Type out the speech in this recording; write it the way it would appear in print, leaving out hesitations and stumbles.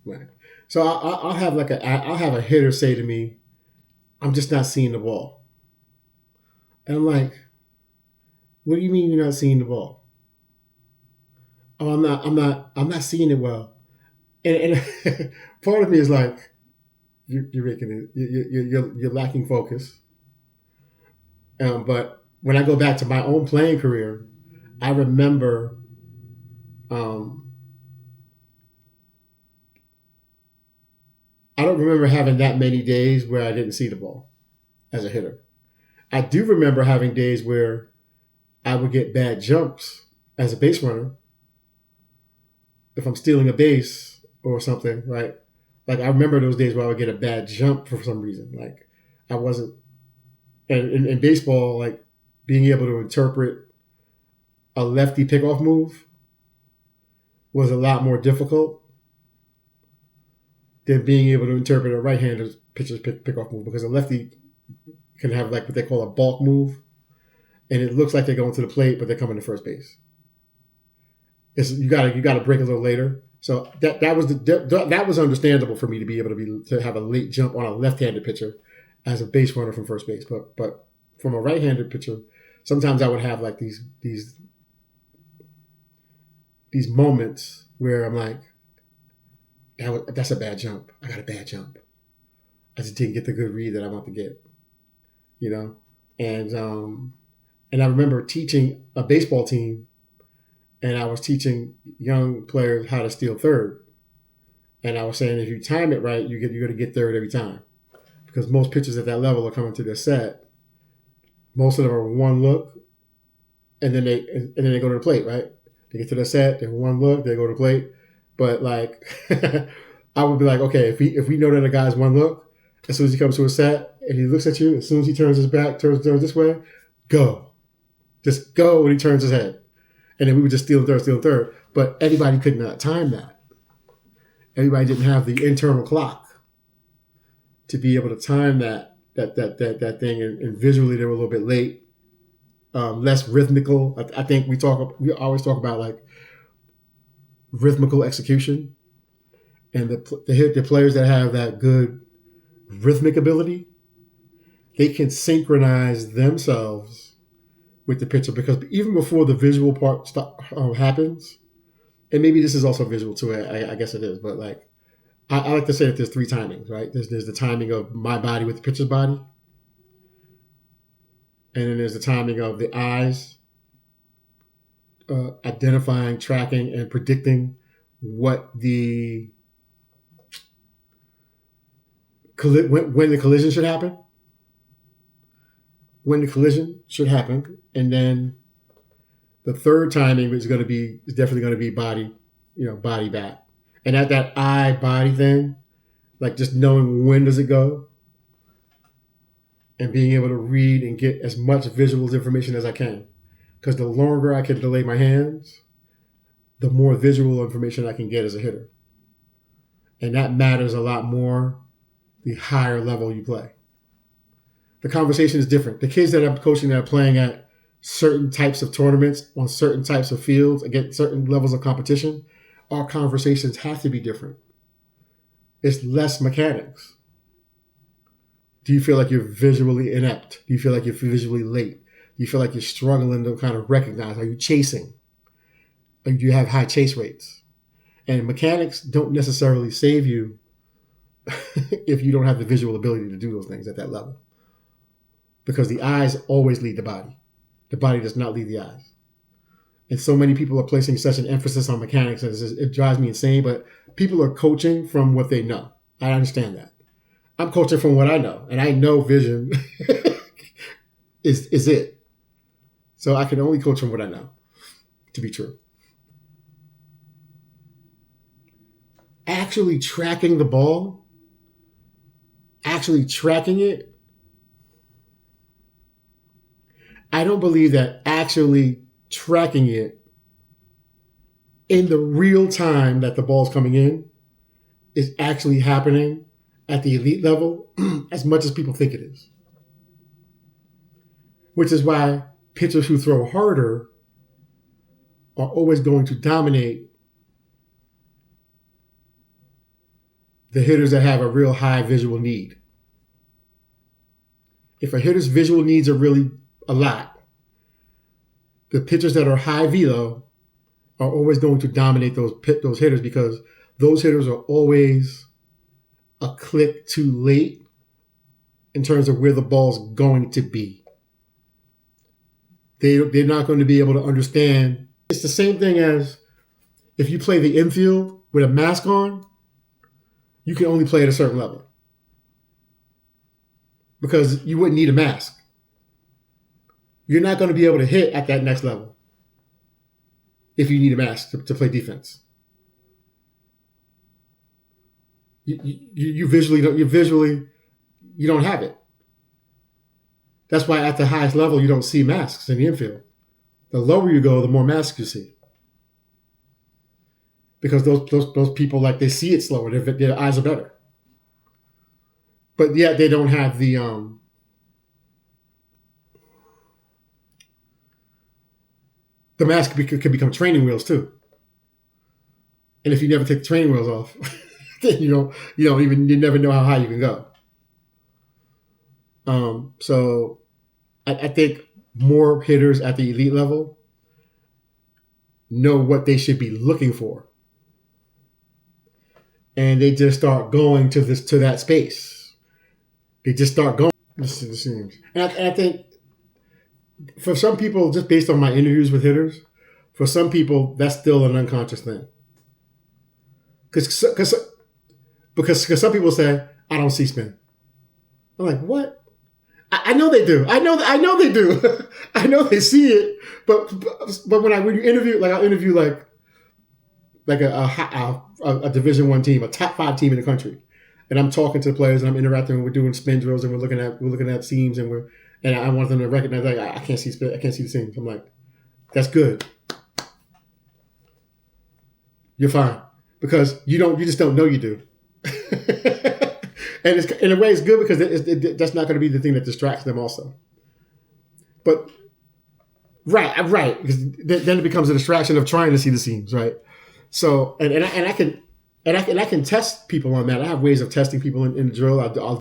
Right. So I'll have I'll have a hitter say to me, "I'm just not seeing the ball," and I'm like, "What do you mean you're not seeing the ball?" Oh, I'm not seeing it well. And part of me is like, you're making it, you're lacking focus. But when I go back to my own playing career, I remember um, I don't remember having that many days where I didn't see the ball as a hitter. I do remember having days where I would get bad jumps as a base runner if I'm stealing a base or something, right? Like I remember those days where I would get a bad jump for some reason. Like I wasn't, and in baseball, like being able to interpret a lefty pickoff move was a lot more difficult than being able to interpret a right-handed pitcher's pickoff move because a lefty can have like what they call a balk move, and it looks like they're going to the plate, but they're coming to first base. You gotta break a little later. So that was understandable for me to be able to have a late jump on a left-handed pitcher as a base runner from first base. But from a right-handed pitcher, sometimes I would have like these moments where I'm like, that's a bad jump. I got a bad jump. I just didn't get the good read that I want to get, you know. And and I remember teaching a baseball team, and I was teaching young players how to steal third. And I was saying if you time it right, you're going to get third every time because most pitchers at that level are coming to their set. Most of them are one look, and then they go to the plate, right? They get to the set, they one look, they go to the plate. But like, I would be like, okay, if we know that a guy's one look, as soon as he comes to a set and he looks at you, as soon as he turns his back, turns this way, go, just go when he turns his head, and then we would just steal third. But everybody could not time that. Everybody didn't have the internal clock to be able to time that thing, and visually they were a little bit late, less rhythmical. I think we always talk about like rhythmical execution, and the players that have that good rhythmic ability, they can synchronize themselves with the pitcher because even before the visual part happens, and maybe this is also visual too. I guess it is, but like I like to say that there's three timings, right? There's the timing of my body with the pitcher's body, and then there's the timing of the eyes identifying, tracking, and predicting what when the collision should happen, and then the third timing is definitely going to be body, body bat, and at that eye body thing, like just knowing when does it go, and being able to read and get as much visual information as I can, because the longer I can delay my hands, the more visual information I can get as a hitter, and that matters a lot more the higher level you play. The conversation is different. The kids that I'm coaching that are playing at certain types of tournaments on certain types of fields against certain levels of competition, our conversations have to be different. It's less mechanics. Do you feel like you're visually inept? Do you feel like you're visually late? Do you feel like you're struggling to kind of recognize? Are you chasing? Or do you have high chase rates? And mechanics don't necessarily save you if you don't have the visual ability to do those things at that level. Because the eyes always lead the body. The body does not lead the eyes. And so many people are placing such an emphasis on mechanics that it drives me insane, but people are coaching from what they know. I understand that. I'm coaching from what I know, and I know vision is it. So I can only coach from what I know to be true. Actually tracking the ball, actually tracking it, I don't believe that actually tracking it in the real time that the ball's coming in is actually happening at the elite level as much as people think it is. Which is why pitchers who throw harder are always going to dominate the hitters that have a real high visual need. If a hitter's visual needs are really a lot, the pitchers that are high velo are always going to dominate those hitters, because those hitters are always a click too late in terms of where the ball's going to be. They're not going to be able to understand. It's the same thing as if you play the infield with a mask on, you can only play at a certain level because you wouldn't need a mask. You're not going to be able to hit at that next level if you need a mask to play defense. You visually don't have it. That's why at the highest level you don't see masks in the infield. The lower you go, the more masks you see, because those people, like, they see it slower. Their eyes are better, but yet they don't have the mask could become training wheels too. And if you never take the training wheels off, then you never know how high you can go. So I think more hitters at the elite level know what they should be looking for, and they just start going to that space. They just start going. This seems, and I think for some people, just based on my interviews with hitters, for some people that's still an unconscious thing. Because some people say, I don't see spin. I'm like, what? I know they do. I know they do. I know they see it. But when you interview, like, I'll interview like a Division I team, a top 5 team in the country, and I'm talking to the players and I'm interacting, and we're doing spin drills and we're looking at seams, and I want them to recognize, like, I can't see spin. I can't see the seams. I'm like, that's good. You're fine, because you just don't know you do. And in a way, it's good, because that's not going to be the thing that distracts them also. But right, because then it becomes a distraction of trying to see the seams, right? So and I can test people on that. I have ways of testing people in the drill. I'll